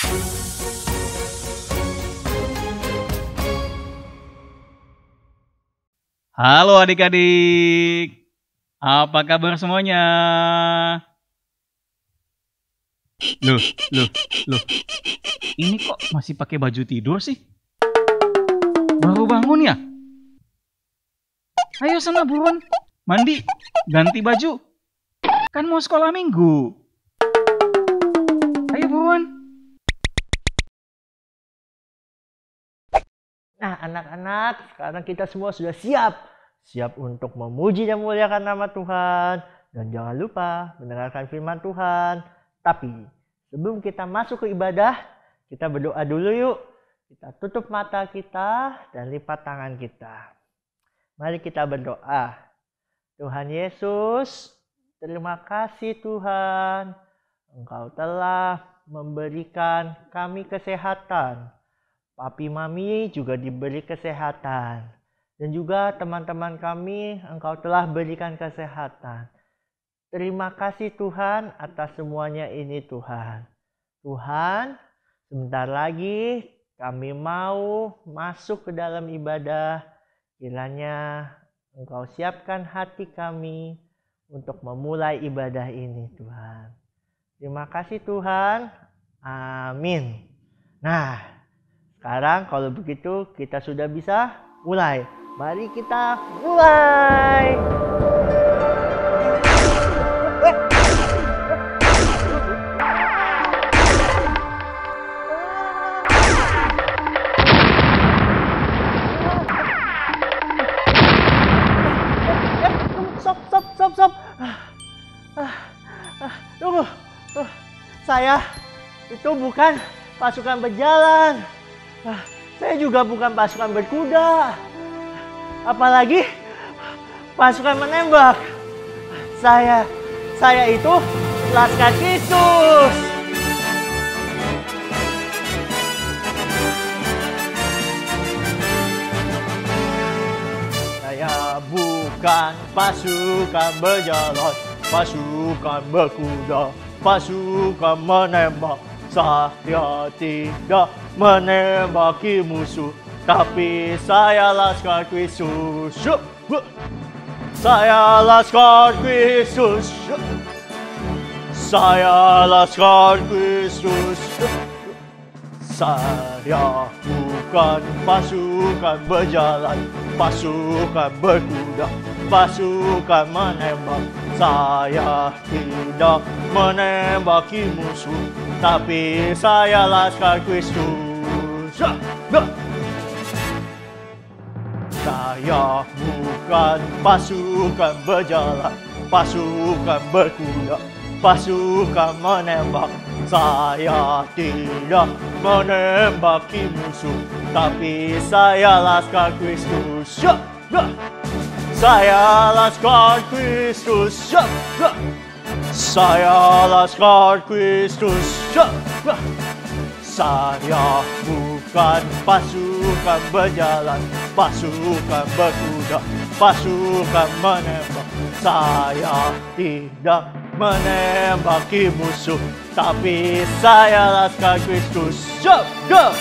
Halo adik-adik, apa kabar semuanya? Loh, ini kok masih pakai baju tidur sih? Baru bangun ya? Ayo sana buruan, mandi, ganti baju. Kan mau sekolah minggu. Ayo buruan. Nah, anak-anak, sekarang kita semua sudah siap. Siap untuk memuji dan memuliakan nama Tuhan. Dan jangan lupa mendengarkan firman Tuhan. Tapi, sebelum kita masuk ke ibadah, kita berdoa dulu yuk. Kita tutup mata kita dan lipat tangan kita. Mari kita berdoa. Tuhan Yesus, terima kasih Tuhan. Engkau telah memberikan kami kesehatan. Papi Mami juga diberi kesehatan. Dan juga teman-teman kami Engkau telah berikan kesehatan. Terima kasih Tuhan atas semuanya ini Tuhan. Tuhan, sebentar lagi kami mau masuk ke dalam ibadah. Kiranya Engkau siapkan hati kami untuk memulai ibadah ini Tuhan. Terima kasih Tuhan. Amin. Nah, sekarang kalau begitu kita sudah bisa mulai. Mari kita mulai. Stop. Tunggu. Saya itu bukan pasukan berjalan. Saya juga bukan pasukan berkuda. Apalagi pasukan menembak. Saya itu Laskar Kristus. Saya bukan pasukan berjalan, pasukan berkuda, pasukan menembak. Saya tidak menembaki musuh, tapi saya Laskar Kristus. Saya Laskar Kristus. Saya Laskar Kristus. Saya bukan pasukan berjalan, pasukan berkuda, pasukan menembak. Saya tidak menembaki musuh, tapi saya Laskar Kristus. Saya bukan pasukan berjalan, pasukan berkuda, pasukan menembak. Saya tidak menembaki musuh, tapi saya Laskar Kristus. Saya Laskar Kristus. Saya Laskar Kristus. Saya bukan pasukan berjalan, pasukan berkuda, pasukan menembak. Saya tidak menembaki musuh, tapi saya Laskar Kristus. Go!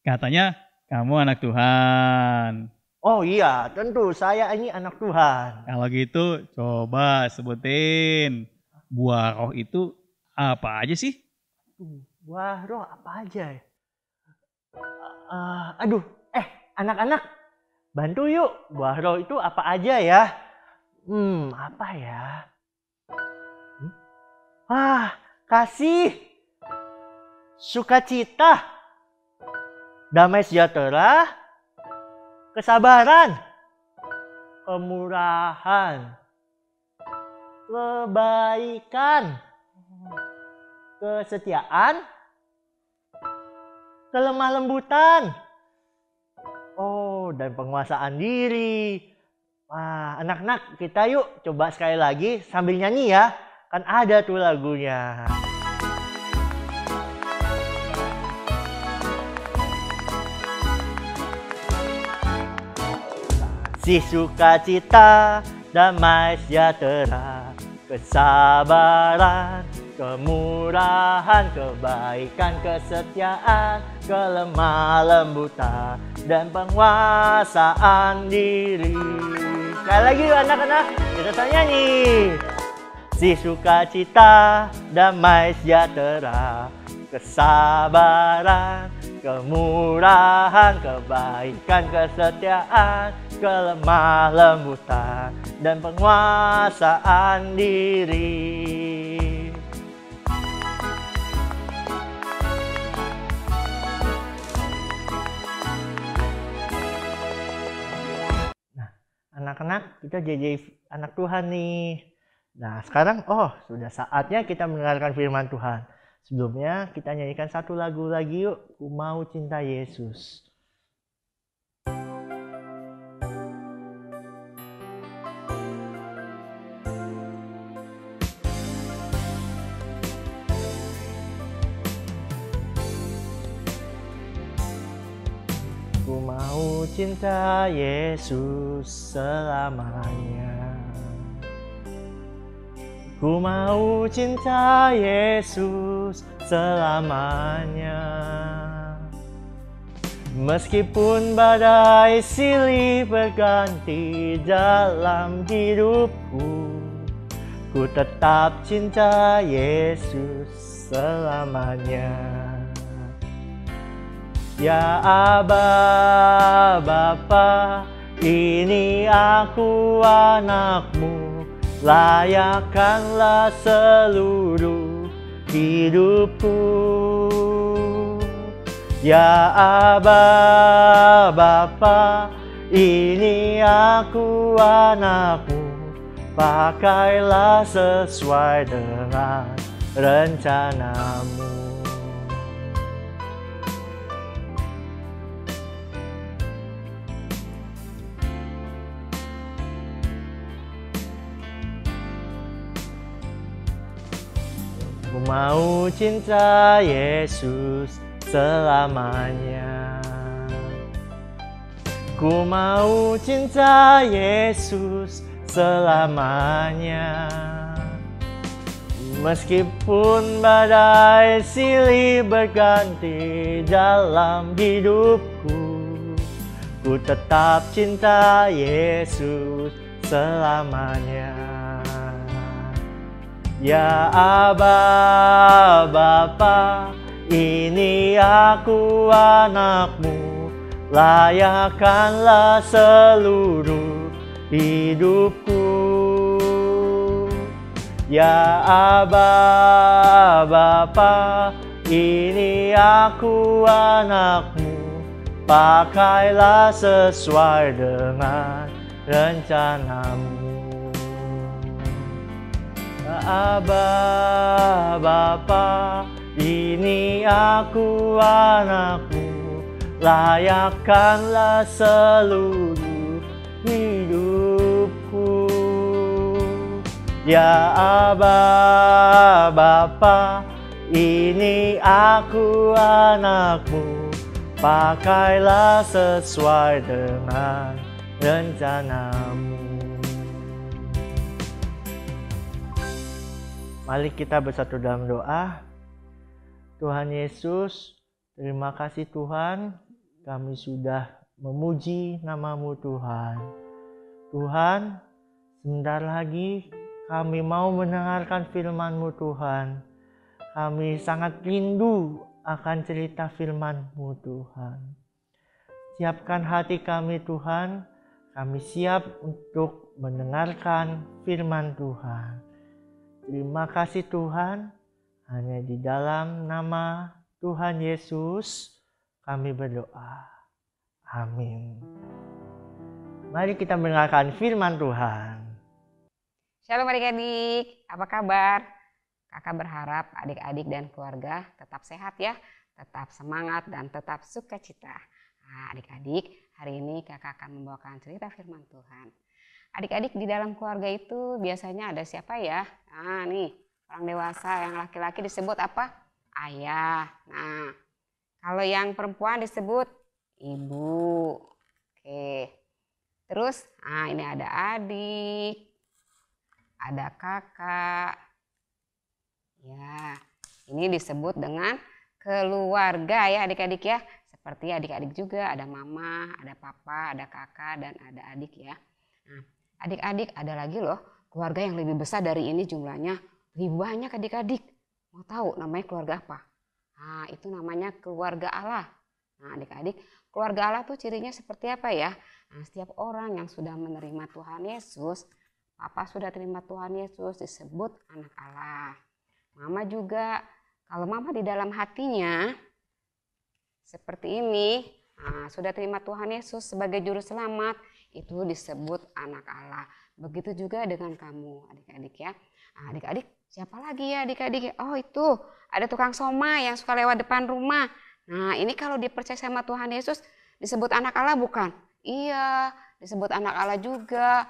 Katanya kamu anak Tuhan. Oh iya, tentu saya ini anak Tuhan. Kalau gitu coba sebutin buah roh itu apa aja sih? Buah roh apa aja ya? Anak-anak, bantu yuk. Buah roh itu apa aja ya? Apa ya? Kasih, sukacita, damai sejahtera, kesabaran, kemurahan, kebaikan, kesetiaan, kelemah lembutan, dan penguasaan diri. Wah, anak-anak, kita yuk coba sekali lagi sambil nyanyi ya. Kan ada tuh lagunya. Si sukacita, damai sejahtera, kesabaran, kemurahan, kebaikan, kesetiaan, kelemah lembutan, dan penguasaan diri. Sekali lagi anak-anak, kita sama nyanyi. Si sukacita, damai sejahtera, kesabaran, kemurahan, kebaikan, kesetiaan, kelemah lembutan, dan penguasaan diri. Nah, anak-anak, kita jadi anak Tuhan nih. Nah, sekarang sudah saatnya kita mendengarkan firman Tuhan. Sebelumnya kita nyanyikan satu lagu lagi yuk. Ku mau cinta Yesus. Ku mau cinta Yesus selamanya. Ku mau cinta Yesus selamanya. Meskipun badai silih berganti dalam hidupku, ku tetap cinta Yesus selamanya. Ya Aba, Bapa, ini aku anakmu. Layakkanlah seluruh hidupku. Ya Aba, Bapa, ini aku anakmu. Pakailah sesuai dengan rencanamu. Ku mau cinta Yesus selamanya. Ku mau cinta Yesus selamanya. Meskipun badai silih berganti dalam hidupku, ku tetap cinta Yesus selamanya. Ya Aba, Bapa, ini aku anakmu. Layakkanlah seluruh hidupku. Ya Aba, Bapa, ini aku anakmu. Pakailah sesuai dengan rencanamu. Aba, Bapa, ini aku anakmu. Layakkanlah seluruh hidupku. Ya Aba, Bapa, ini aku anakmu. Pakailah sesuai dengan rencanamu. Mari kita bersatu dalam doa. Tuhan Yesus, terima kasih Tuhan, kami sudah memuji nama-Mu Tuhan. Tuhan, sebentar lagi kami mau mendengarkan firman-Mu Tuhan. Kami sangat rindu akan cerita firman-Mu Tuhan. Siapkan hati kami Tuhan, kami siap untuk mendengarkan firman Tuhan. Terima kasih Tuhan, hanya di dalam nama Tuhan Yesus kami berdoa. Amin. Mari kita mendengarkan firman Tuhan. Shalom adik-adik, apa kabar? Kakak berharap adik-adik dan keluarga tetap sehat ya, tetap semangat dan tetap sukacita. Nah, adik-adik, hari ini kakak akan membawakan cerita firman Tuhan. Adik-adik di dalam keluarga itu biasanya ada siapa ya? Nah nih, orang dewasa yang laki-laki disebut apa? Ayah. Nah, kalau yang perempuan disebut ibu. Oke. Terus, ini ada adik, ada kakak. Ya, ini disebut dengan keluarga ya adik-adik ya. Seperti adik-adik juga ada mama, ada papa, ada kakak, dan ada adik ya. Nah, adik-adik ada lagi loh keluarga yang lebih besar dari ini jumlahnya. Lebih banyak adik-adik. Mau tahu namanya keluarga apa? Nah, itu namanya keluarga Allah. Nah, adik-adik, keluarga Allah tuh cirinya seperti apa ya? Nah, setiap orang yang sudah menerima Tuhan Yesus, papa sudah terima Tuhan Yesus disebut anak Allah. Mama juga, kalau mama di dalam hatinya seperti ini, sudah terima Tuhan Yesus sebagai juru selamat, itu disebut anak Allah. Begitu juga dengan kamu adik-adik ya. Adik-adik, siapa lagi ya adik-adik? Oh itu, ada tukang somai yang suka lewat depan rumah. Nah ini kalau dipercaya sama Tuhan Yesus disebut anak Allah bukan? Iya, disebut anak Allah juga.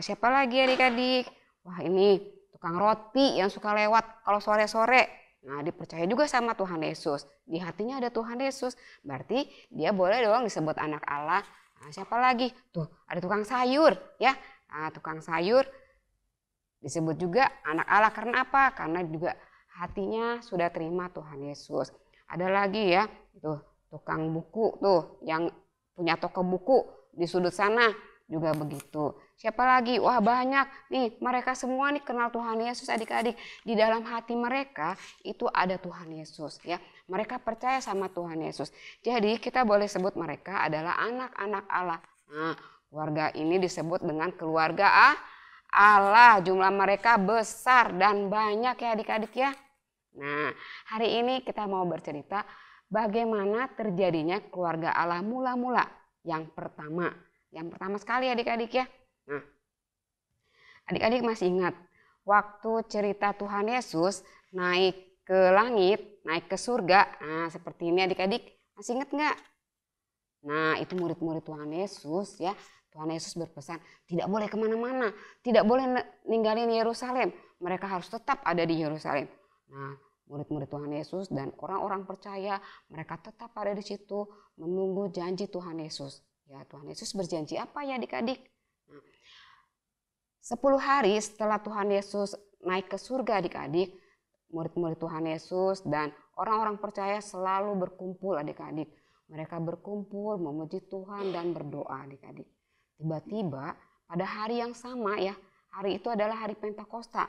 Siapa lagi adik-adik? Wah ini tukang roti yang suka lewat kalau sore-sore. Nah dipercaya juga sama Tuhan Yesus. Di hatinya ada Tuhan Yesus. Berarti dia boleh dong disebut anak Allah. Nah, siapa lagi? Tuh ada tukang sayur ya. Nah, tukang sayur disebut juga anak Allah. Karena apa? Karena juga hatinya sudah terima Tuhan Yesus. Ada lagi ya. Tuh tukang buku tuh yang punya toko buku di sudut sana. Juga begitu. Siapa lagi? Wah banyak nih, mereka semua nih kenal Tuhan Yesus adik-adik. Di dalam hati mereka itu ada Tuhan Yesus ya. Mereka percaya sama Tuhan Yesus. Jadi kita boleh sebut mereka adalah anak-anak Allah. Nah, keluarga ini disebut dengan keluarga Allah. Jumlah mereka besar dan banyak ya adik-adik ya. Nah, hari ini kita mau bercerita bagaimana terjadinya keluarga Allah mula-mula. Yang pertama sekali adik-adik ya. Nah, adik-adik masih ingat waktu cerita Tuhan Yesus naik ke langit, naik ke surga. Nah, seperti ini adik-adik masih ingat nggak? Nah, itu murid-murid Tuhan Yesus ya. Tuhan Yesus berpesan tidak boleh kemana-mana, tidak boleh ninggalin Yerusalem. Mereka harus tetap ada di Yerusalem. Nah, murid-murid Tuhan Yesus dan orang-orang percaya mereka tetap ada di situ menunggu janji Tuhan Yesus. Ya, Tuhan Yesus berjanji apa ya adik-adik? Nah, 10 hari setelah Tuhan Yesus naik ke surga adik-adik, murid-murid Tuhan Yesus dan orang-orang percaya selalu berkumpul adik-adik. Mereka berkumpul memuji Tuhan dan berdoa adik-adik. Tiba-tiba pada hari yang sama ya, hari itu adalah hari Pentakosta,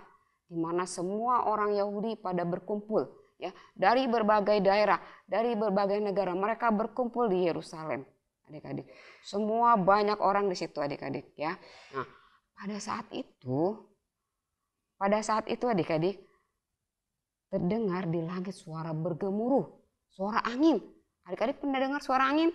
di mana semua orang Yahudi pada berkumpul ya, dari berbagai daerah, dari berbagai negara mereka berkumpul di Yerusalem. Adik-adik, semua banyak orang di situ adik-adik ya. Nah, pada saat itu adik-adik terdengar di langit suara bergemuruh, suara angin. Adik-adik pernah dengar suara angin?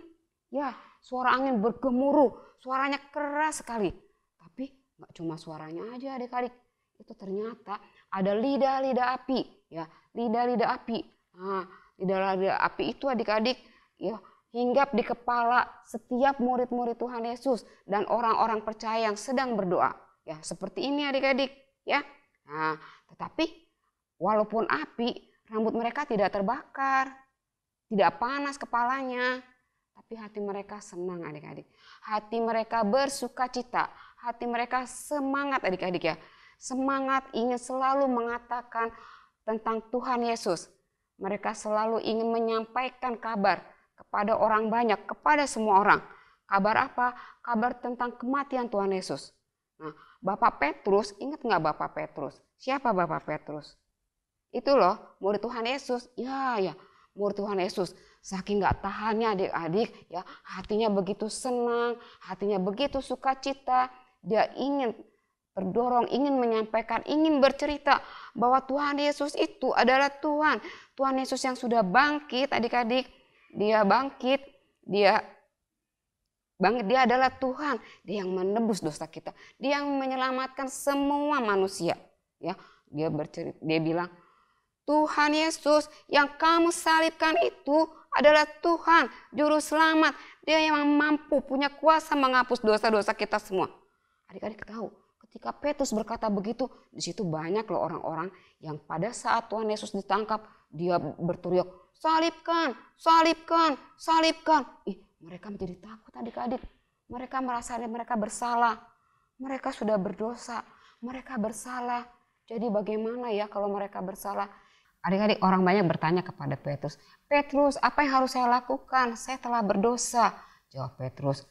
Ya, suara angin bergemuruh, suaranya keras sekali. Tapi nggak cuma suaranya aja adik-adik, itu ternyata ada lidah-lidah api, ya, lidah-lidah api. Nah, lidah-lidah api itu adik-adik, ya, hinggap di kepala setiap murid-murid Tuhan Yesus dan orang-orang percaya yang sedang berdoa. Ya, seperti ini adik-adik, ya. Nah, tetapi walaupun api, rambut mereka tidak terbakar, tidak panas kepalanya, tapi hati mereka senang adik-adik. Hati mereka bersukacita, hati mereka semangat adik-adik ya. Semangat ingin selalu mengatakan tentang Tuhan Yesus. Mereka selalu ingin menyampaikan kabar kepada orang banyak, kepada semua orang. Kabar apa? Kabar tentang kematian Tuhan Yesus. Nah, Bapak Petrus, ingat nggak Bapak Petrus? Siapa Bapak Petrus? Itu loh, murid Tuhan Yesus. Ya, murid Tuhan Yesus. Saking nggak tahannya adik-adik, ya, hatinya begitu senang, hatinya begitu sukacita. Dia ingin terdorong, ingin menyampaikan, ingin bercerita bahwa Tuhan Yesus itu adalah Tuhan. Tuhan Yesus yang sudah bangkit adik-adik. Dia bangkit, dia adalah Tuhan, dia yang menebus dosa kita, dia yang menyelamatkan semua manusia. Ya, dia bilang, Tuhan Yesus yang kamu salibkan itu adalah Tuhan, juru selamat, dia yang mampu, punya kuasa menghapus dosa-dosa kita semua. Adik-adik tahu, ketika Petrus berkata begitu, di situ banyak loh orang-orang yang pada saat Tuhan Yesus ditangkap, dia berteriak, salibkan, salibkan, salibkan. Mereka menjadi takut adik-adik. Mereka merasa mereka bersalah. Mereka sudah berdosa. Mereka bersalah. Jadi bagaimana ya kalau mereka bersalah? Adik-adik, orang banyak bertanya kepada Petrus, Petrus, apa yang harus saya lakukan? Saya telah berdosa. Jawab Petrus,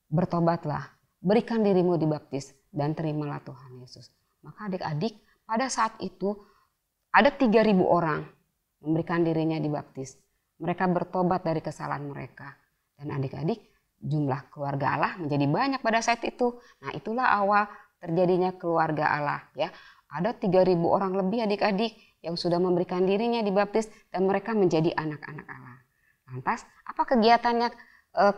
bertobatlah, berikan dirimu dibaptis, dan terimalah Tuhan Yesus. Maka adik-adik, pada saat itu ada 3.000 orang memberikan dirinya dibaptis. Mereka bertobat dari kesalahan mereka. Dan adik-adik, jumlah keluarga Allah menjadi banyak pada saat itu. Nah, itulah awal terjadinya keluarga Allah, ya. Ada 3.000 orang lebih adik-adik yang sudah memberikan dirinya dibaptis dan mereka menjadi anak-anak Allah. Lantas, apa kegiatannya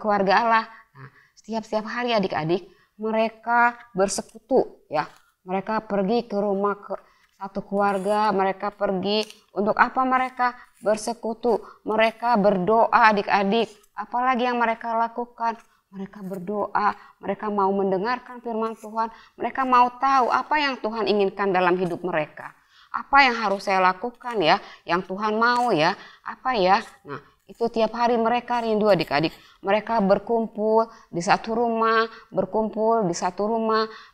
keluarga Allah? Nah, setiap hari adik-adik mereka bersekutu, ya. Mereka pergi ke rumah satu keluarga, mereka pergi untuk apa? Mereka bersekutu, mereka berdoa adik-adik. Apalagi yang mereka lakukan? Mereka berdoa, mereka mau mendengarkan firman Tuhan, mereka mau tahu apa yang Tuhan inginkan dalam hidup mereka. Apa yang harus saya lakukan ya, yang Tuhan mau ya, apa ya. Nah, itu tiap hari mereka rindu adik-adik. Mereka berkumpul di satu rumah,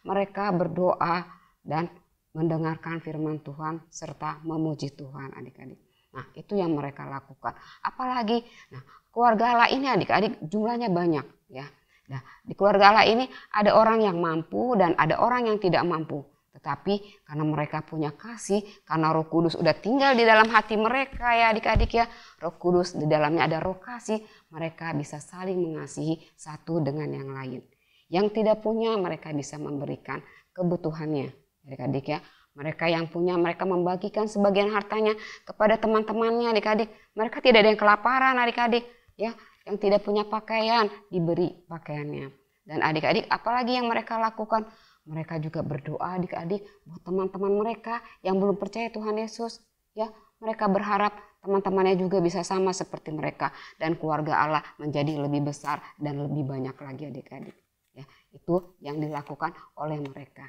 mereka berdoa dan mendengarkan firman Tuhan serta memuji Tuhan adik-adik. Nah, itu yang mereka lakukan. Apalagi, nah, keluarga Allah ini adik-adik jumlahnya banyak ya. Nah, di keluarga Allah ini ada orang yang mampu dan ada orang yang tidak mampu. Tetapi karena mereka punya kasih, karena Roh Kudus udah tinggal di dalam hati mereka ya adik-adik ya. Roh Kudus di dalamnya ada roh kasih, mereka bisa saling mengasihi satu dengan yang lain. Yang tidak punya mereka bisa memberikan kebutuhannya adik-adik ya. Mereka yang punya, mereka membagikan sebagian hartanya kepada teman-temannya adik-adik. Mereka tidak ada yang kelaparan adik-adik ya. Yang tidak punya pakaian diberi pakaiannya. Dan adik-adik apalagi yang mereka lakukan? Mereka juga berdoa adik-adik buat teman-teman mereka yang belum percaya Tuhan Yesus ya. Mereka berharap teman-temannya juga bisa sama seperti mereka dan keluarga Allah menjadi lebih besar dan lebih banyak lagi adik-adik. Ya, itu yang dilakukan oleh mereka.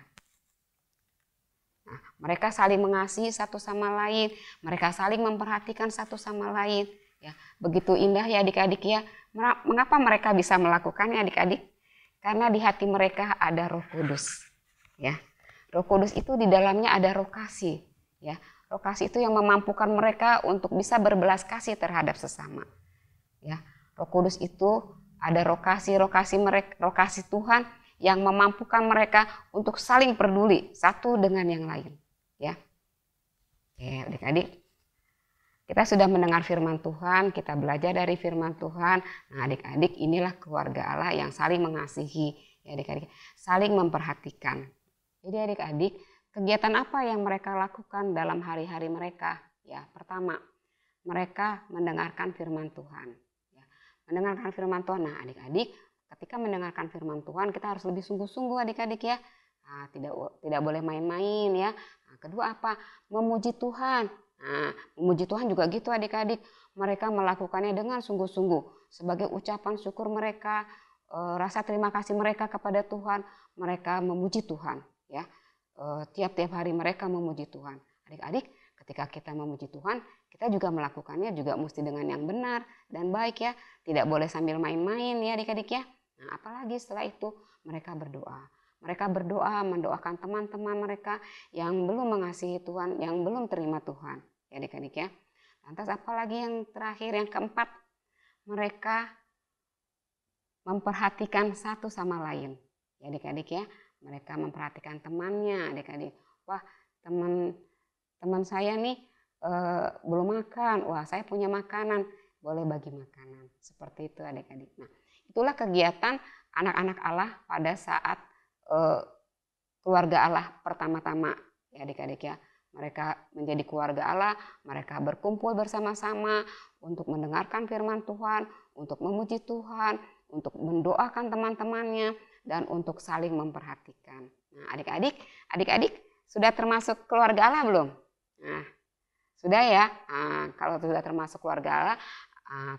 Nah, mereka saling mengasihi satu sama lain, mereka saling memperhatikan satu sama lain. Ya, begitu indah ya adik-adik ya. Mengapa mereka bisa melakukannya adik-adik? Karena di hati mereka ada Roh Kudus. Ya, Roh Kudus itu di dalamnya ada roh kasih. Ya, roh kasih itu yang memampukan mereka untuk bisa berbelas kasih terhadap sesama. Ya, Roh Kudus itu ada roh kasih Tuhan yang memampukan mereka untuk saling peduli satu dengan yang lain. Ya, oke adik-adik. Kita sudah mendengar firman Tuhan, kita belajar dari firman Tuhan. Nah adik-adik inilah keluarga Allah yang saling mengasihi, ya adik-adik, saling memperhatikan. Jadi adik-adik, kegiatan apa yang mereka lakukan dalam hari-hari mereka? Ya, pertama, mereka mendengarkan firman Tuhan. Ya, mendengarkan firman Tuhan. Nah adik-adik, ketika mendengarkan firman Tuhan kita harus lebih sungguh-sungguh adik-adik ya. Nah, tidak boleh main-main ya. Nah, kedua apa? Memuji Tuhan. Nah, memuji Tuhan juga gitu adik-adik. Mereka melakukannya dengan sungguh-sungguh. Sebagai ucapan syukur mereka, rasa terima kasih mereka kepada Tuhan. Mereka memuji Tuhan. Ya, tiap-tiap hari mereka memuji Tuhan. Adik-adik, ketika kita memuji Tuhan, kita juga melakukannya juga mesti dengan yang benar dan baik ya. Tidak boleh sambil main-main ya adik-adik ya. Nah, apalagi setelah itu mereka berdoa. Mereka berdoa mendoakan teman-teman mereka yang belum mengasihi Tuhan, yang belum terima Tuhan. Ya adik-adik ya. Lantas apalagi yang terakhir, yang keempat, mereka memperhatikan satu sama lain. Ya adik-adik ya. Mereka memperhatikan temannya adik-adik. Wah teman saya nih belum makan. Wah saya punya makanan. Boleh bagi makanan. Seperti itu adik-adik. Nah itulah kegiatan anak-anak Allah pada saat keluarga Allah pertama-tama ya adik-adik ya. Mereka menjadi keluarga Allah, mereka berkumpul bersama-sama untuk mendengarkan firman Tuhan, untuk memuji Tuhan, untuk mendoakan teman-temannya, dan untuk saling memperhatikan. Nah adik-adik sudah termasuk keluarga Allah belum? Nah sudah ya. Nah, kalau sudah termasuk keluarga Allah,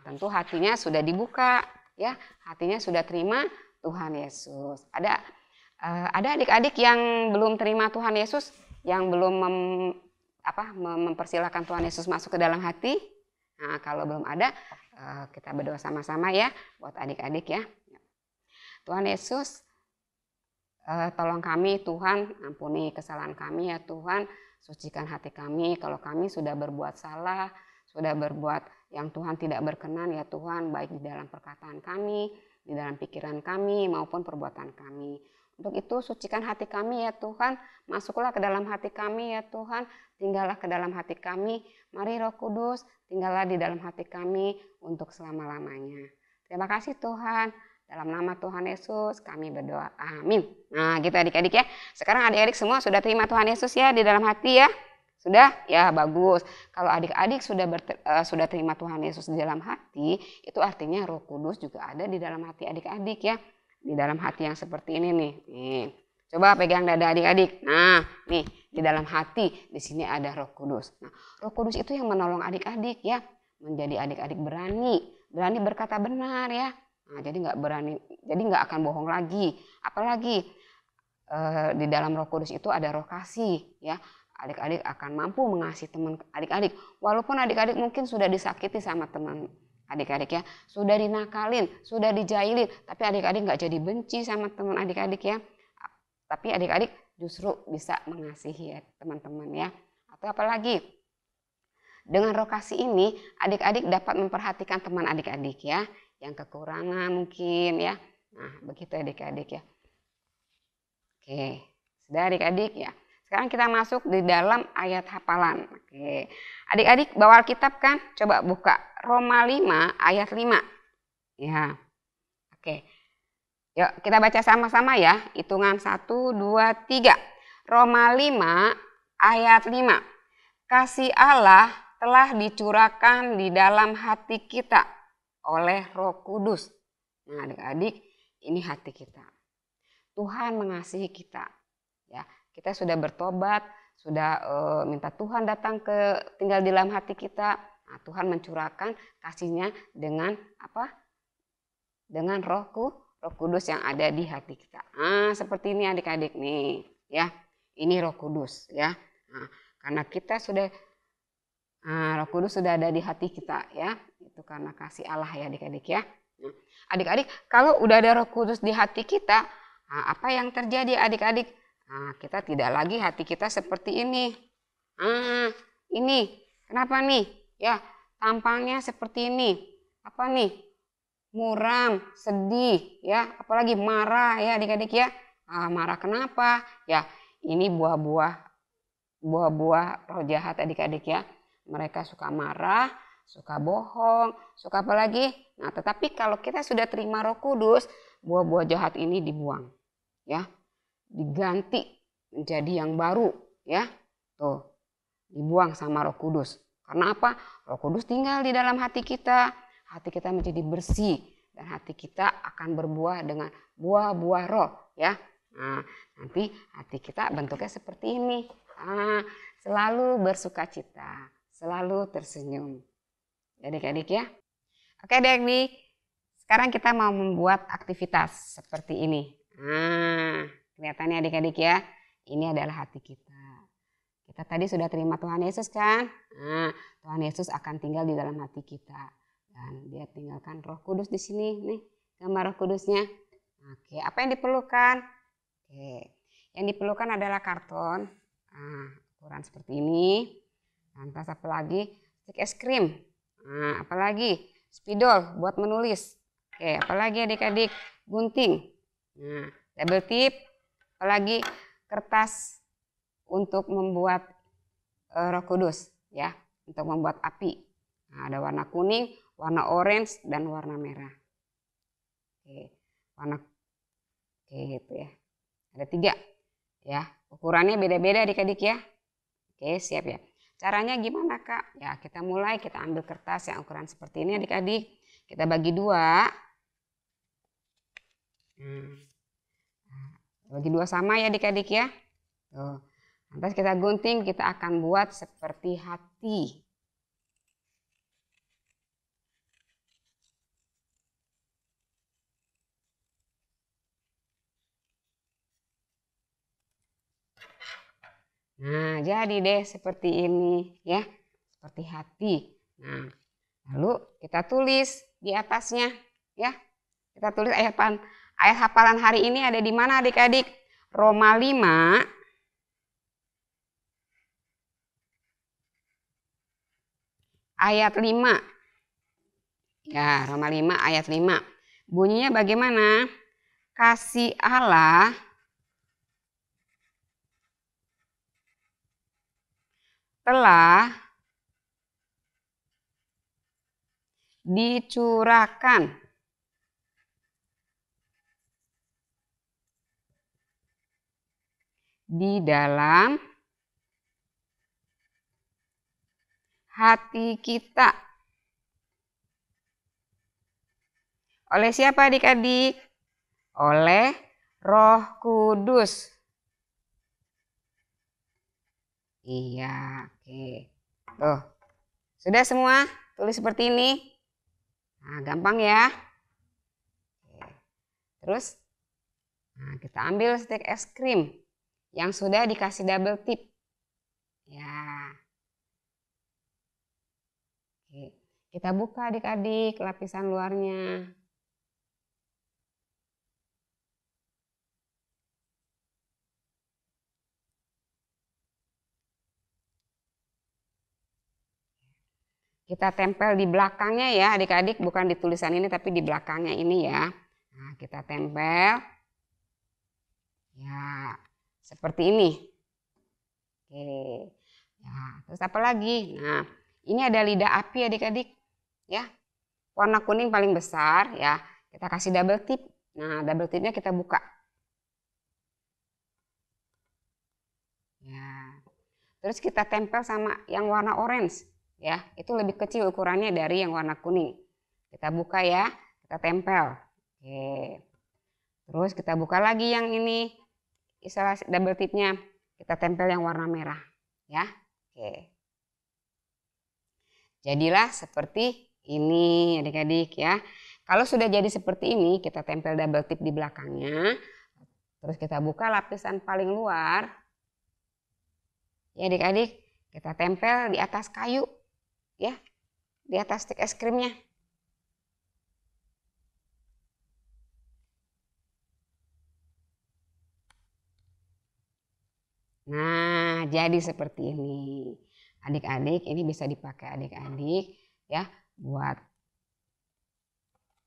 tentu hatinya sudah dibuka ya, hatinya sudah terima Tuhan Yesus. Ada adik-adik yang belum terima Tuhan Yesus, yang belum mempersilahkan Tuhan Yesus masuk ke dalam hati. Nah, kalau belum ada, kita berdoa sama-sama ya buat adik-adik ya. Tuhan Yesus, tolong kami Tuhan, ampuni kesalahan kami ya Tuhan, sucikan hati kami kalau kami sudah berbuat salah, sudah berbuat yang Tuhan tidak berkenan ya Tuhan, baik di dalam perkataan kami, di dalam pikiran kami maupun perbuatan kami. Untuk itu sucikan hati kami ya Tuhan, masuklah ke dalam hati kami ya Tuhan, tinggallah ke dalam hati kami, mari Roh Kudus, tinggallah di dalam hati kami untuk selama-lamanya. Terima kasih Tuhan, dalam nama Tuhan Yesus kami berdoa, amin. Nah gitu adik-adik ya, sekarang adik-adik semua sudah terima Tuhan Yesus ya di dalam hati ya? Sudah? Ya bagus. Kalau adik-adik sudah terima Tuhan Yesus di dalam hati, itu artinya Roh Kudus juga ada di dalam hati adik-adik ya. Di dalam hati yang seperti ini nih. Nih. Coba pegang dada adik-adik. Nah, nih di dalam hati di sini ada Roh Kudus. Nah, Roh Kudus itu yang menolong adik-adik ya, menjadi adik-adik berani berkata benar ya. Nah, jadi nggak akan bohong lagi. Apalagi di dalam Roh Kudus itu ada roh kasih ya. Adik-adik akan mampu mengasihi teman adik-adik. Walaupun adik-adik mungkin sudah disakiti sama teman adik-adik ya, sudah dinakalin, sudah dijailin, tapi adik-adik nggak jadi benci sama teman adik-adik ya. Tapi adik-adik justru bisa mengasihi ya, teman-teman ya. Atau apalagi dengan roh kasih ini, adik-adik dapat memperhatikan teman adik-adik ya, yang kekurangan mungkin ya. Nah, begitu adik-adik ya. Oke, sudah adik-adik ya. Sekarang kita masuk di dalam ayat hafalan. Oke. Adik-adik bawa Alkitab kan? Coba buka Roma 5 ayat 5. Ya. Oke. Yuk kita baca sama-sama ya. Hitungan 1, 2, 3. Roma 5 ayat 5. Kasih Allah telah dicurahkan di dalam hati kita oleh Roh Kudus. Nah adik-adik, ini hati kita. Tuhan mengasihi kita. Ya. Kita sudah bertobat, sudah minta Tuhan datang tinggal di dalam hati kita. Nah, Tuhan mencurahkan kasih-Nya dengan apa? Dengan Roh Kudus yang ada di hati kita. Nah, seperti ini adik-adik nih, ya. Ini Roh Kudus, ya. Nah, karena kita sudah Roh Kudus sudah ada di hati kita, ya. Itu karena kasih Allah ya adik-adik ya. Nah, adik-adik, kalau udah ada Roh Kudus di hati kita, nah, apa yang terjadi adik-adik? Nah, kita tidak lagi hati kita seperti ini. Ini kenapa nih? Ya, tampangnya seperti ini. Apa nih? Muram, sedih, ya, apalagi marah ya adik-adik ya. Marah kenapa? Ya, ini buah-buah roh jahat adik-adik ya. Mereka suka marah, suka bohong, suka apa lagi? Nah, tetapi kalau kita sudah terima Roh Kudus, buah-buah jahat ini dibuang. Ya. Diganti menjadi yang baru ya. Tuh, dibuang sama Roh Kudus. Karena apa? Roh Kudus tinggal di dalam hati kita. Hati kita menjadi bersih dan hati kita akan berbuah dengan buah-buah roh ya. Nah, nanti hati kita bentuknya seperti ini. Selalu bersukacita, selalu tersenyum. Adik-adik ya. Oke, adik-adik. Sekarang kita mau membuat aktivitas seperti ini. Kelihatannya adik-adik ya, ini adalah hati kita. Kita tadi sudah terima Tuhan Yesus kan? Nah, Tuhan Yesus akan tinggal di dalam hati kita. Dan dia tinggalkan Roh Kudus di sini, nih gambar Roh Kudusnya. Oke, apa yang diperlukan? Oke, yang diperlukan adalah karton, ukuran seperti ini. Lantas apa lagi? Stik es krim. Apalagi? Spidol buat menulis. Oke, apalagi adik-adik? Gunting. Nah, double tip. Apalagi kertas untuk membuat Roh Kudus ya, untuk membuat api. Nah, ada warna kuning, warna orange dan warna merah. Oke, gitu ya. Ada 3 ya. Ukurannya beda-beda adik-adik ya. Oke, siap ya. Caranya gimana Kak? Ya, kita mulai, kita ambil kertas yang ukuran seperti ini adik-adik. Kita bagi 2. Bagi 2 sama ya adik-adik ya. Tuh. Lantas kita gunting, kita akan buat seperti hati. Nah, jadi deh seperti ini ya. Seperti hati. Nah, lalu kita tulis di atasnya ya. Kita tulis Ayat hafalan hari ini ada di mana adik-adik? Roma 5 ayat 5. Ya, Roma 5 ayat 5. Bunyinya bagaimana? Kasih Allah telah dicurahkan di dalam hati kita. Oleh siapa adik-adik? Oleh Roh Kudus. Iya, oke. Tuh, sudah semua? Tulis seperti ini. Nah, gampang ya. Oke. Terus, nah, kita ambil stik es krim yang sudah dikasih double tip. Ya. Oke. Kita buka adik-adik lapisan luarnya. Kita tempel di belakangnya ya adik-adik, bukan di tulisan ini tapi di belakangnya ini ya. Nah, kita tempel. Ya, seperti ini. Oke. Ya, terus apa lagi? Nah, ini ada lidah api adik-adik. Ya. Warna kuning paling besar ya. Kita kasih double tip. Nah, double tipnya kita buka. Ya. Terus kita tempel sama yang warna orange. Ya, itu lebih kecil ukurannya dari yang warna kuning. Kita buka ya, kita tempel. Oke. Terus kita buka lagi yang ini, istilah double tipnya. Kita tempel yang warna merah. Ya, oke. Jadilah seperti ini adik-adik ya. Kalau sudah jadi seperti ini, kita tempel double tip di belakangnya. Terus kita buka lapisan paling luar. Ya adik-adik, kita tempel di atas kayu. Ya, di atas stik es krimnya. Nah, jadi seperti ini. Adik-adik, ini bisa dipakai adik-adik ya buat.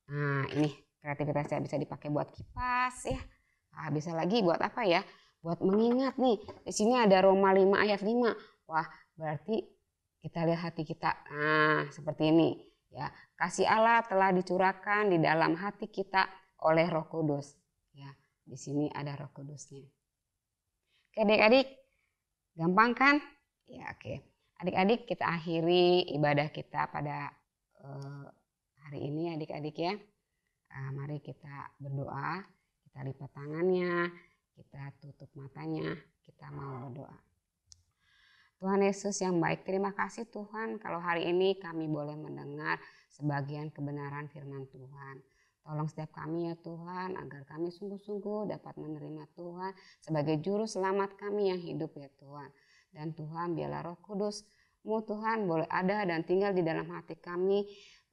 Nah, ini kreativitasnya bisa dipakai buat kipas ya. Nah, bisa lagi buat apa ya? Buat mengingat nih. Di sini ada Roma 5 ayat 5. Wah, berarti kita lihat hati kita. Nah, seperti ini ya. Kasih Allah telah dicurahkan di dalam hati kita oleh Roh Kudus. Ya, di sini ada Roh Kudusnya. Oke, adik-adik. Gampang kan? Ya, oke. Adik-adik, kita akhiri ibadah kita pada hari ini adik-adik ya. Mari kita berdoa. Kita lipat tangannya. Kita tutup matanya. Kita mau berdoa. Tuhan Yesus yang baik, terima kasih Tuhan kalau hari ini kami boleh mendengar sebagian kebenaran firman Tuhan. Tolong setiap kami ya Tuhan agar kami sungguh-sungguh dapat menerima Tuhan sebagai juru selamat kami yang hidup ya Tuhan. Dan Tuhan biarlah Roh Kudus-Mu Tuhan boleh ada dan tinggal di dalam hati kami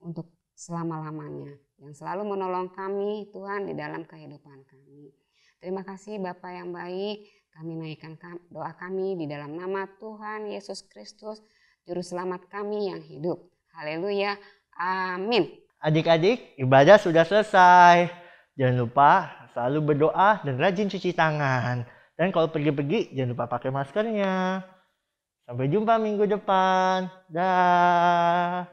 untuk selama-lamanya. Yang selalu menolong kami Tuhan di dalam kehidupan kami. Terima kasih Bapa yang baik. Kami naikkan doa kami di dalam nama Tuhan Yesus Kristus, Juru Selamat kami yang hidup. Haleluya. Amin. Adik-adik, ibadah sudah selesai. Jangan lupa selalu berdoa dan rajin cuci tangan. Dan kalau pergi-pergi, jangan lupa pakai maskernya. Sampai jumpa minggu depan. Dah.